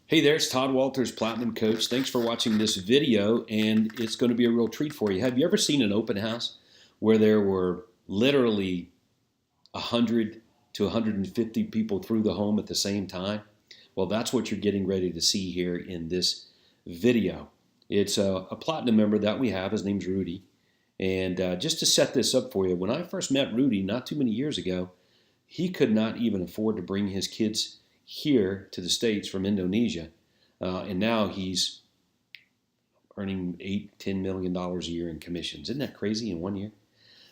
Hey there, it's Todd Walters, Platinum Coach. Thanks for watching this video, and it's going to be a real treat for you. Have you ever seen an open house where there were literally 100 to 150 people through the home at the same time? Well, that's what you're getting ready to see here in this video. It's a Platinum member that we have. His name's Rudy. And just to set this up for you, when I first met Rudy not too many years ago, he could not even afford to bring his kids here to the States from Indonesia, and now he's earning $8–10 million a year in commissions. Isn't that crazy in 1 year?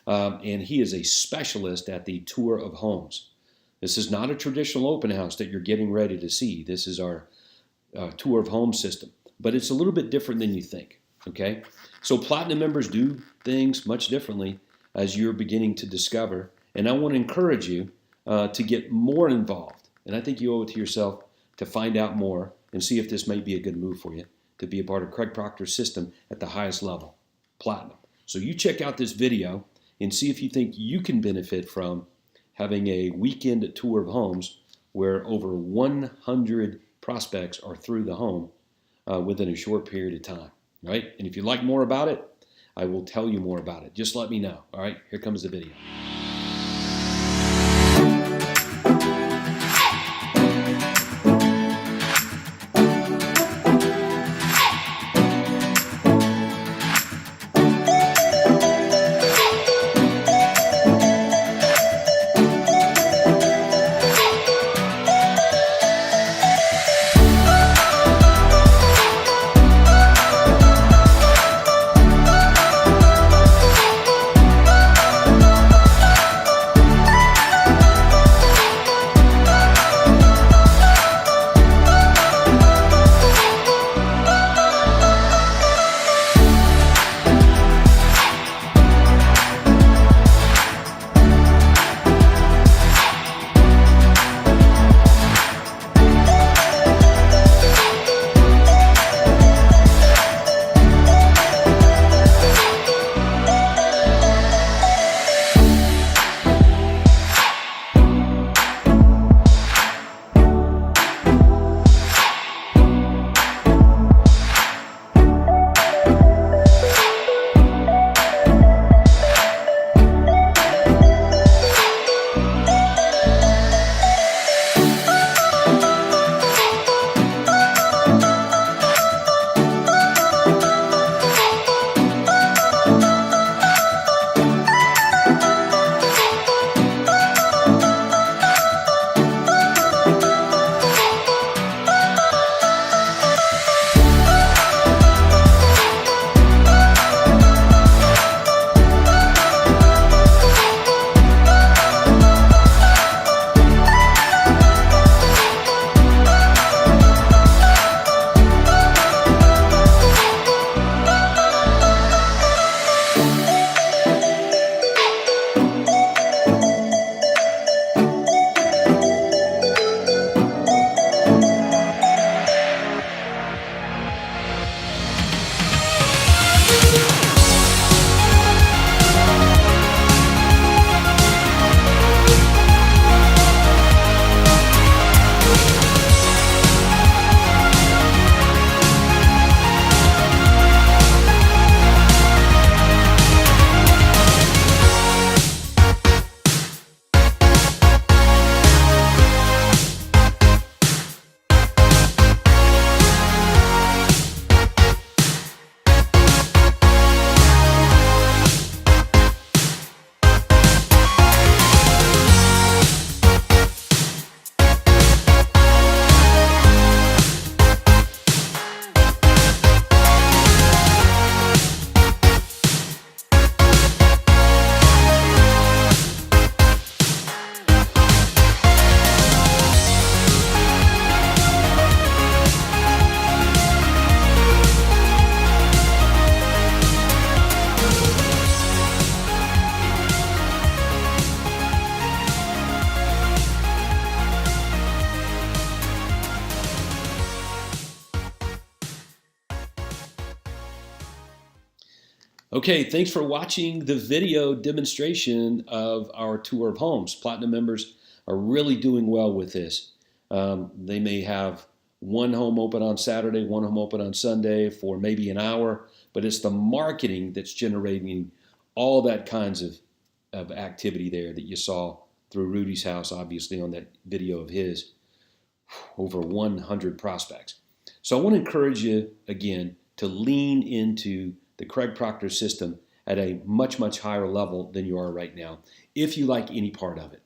And he is a specialist at the tour of homes. This is not a traditional open house that you're getting ready to see. This is our tour of home system, but it's a little bit different than you think. Okay, so Platinum members do things much differently as you're beginning to discover, and I want to encourage you to get more involved. And I think you owe it to yourself to find out more and see if this may be a good move for you to be a part of Craig Proctor's system at the highest level, Platinum. So you check out this video and see if you think you can benefit from having a weekend tour of homes where over 100 prospects are through the home within a short period of time, right? And if you'd like more about it, I will tell you more about it. Just let me know, all right? Here comes the video. Okay, thanks for watching the video demonstration of our tour of homes. Platinum members are really doing well with this. They may have one home open on Saturday, one home open on Sunday for maybe an hour, but it's the marketing that's generating all that kinds of activity there that you saw through Rudy's house, obviously on that video of his, over 100 prospects. So I want to encourage you, again, to lean into the Craig Proctor system at a much, much higher level than you are right now, if you like any part of it.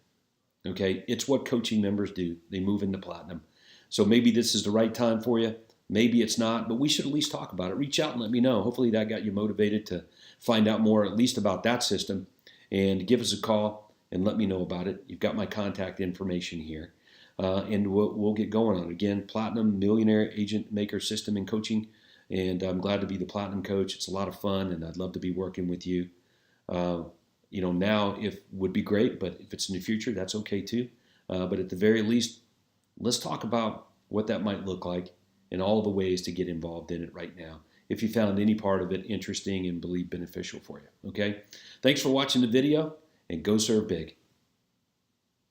Okay, it's what coaching members do. They move into platinum. So maybe this is the right time for you. Maybe it's not, but we should at least talk about it. Reach out and let me know. Hopefully that got you motivated to find out more, at least about that system, and give us a call and let me know about it. You've got my contact information here. And we'll get going on it. Again, Platinum Millionaire Agent Maker System and Coaching. And I'm glad to be the Platinum Coach. It's a lot of fun, and I'd love to be working with you. Now if would be great, but if it's in the future, that's okay too. But at the very least, let's talk about what that might look like and all the ways to get involved in it right now, if you found any part of it interesting and believe beneficial for you. Okay? Thanks for watching the video, and go serve big.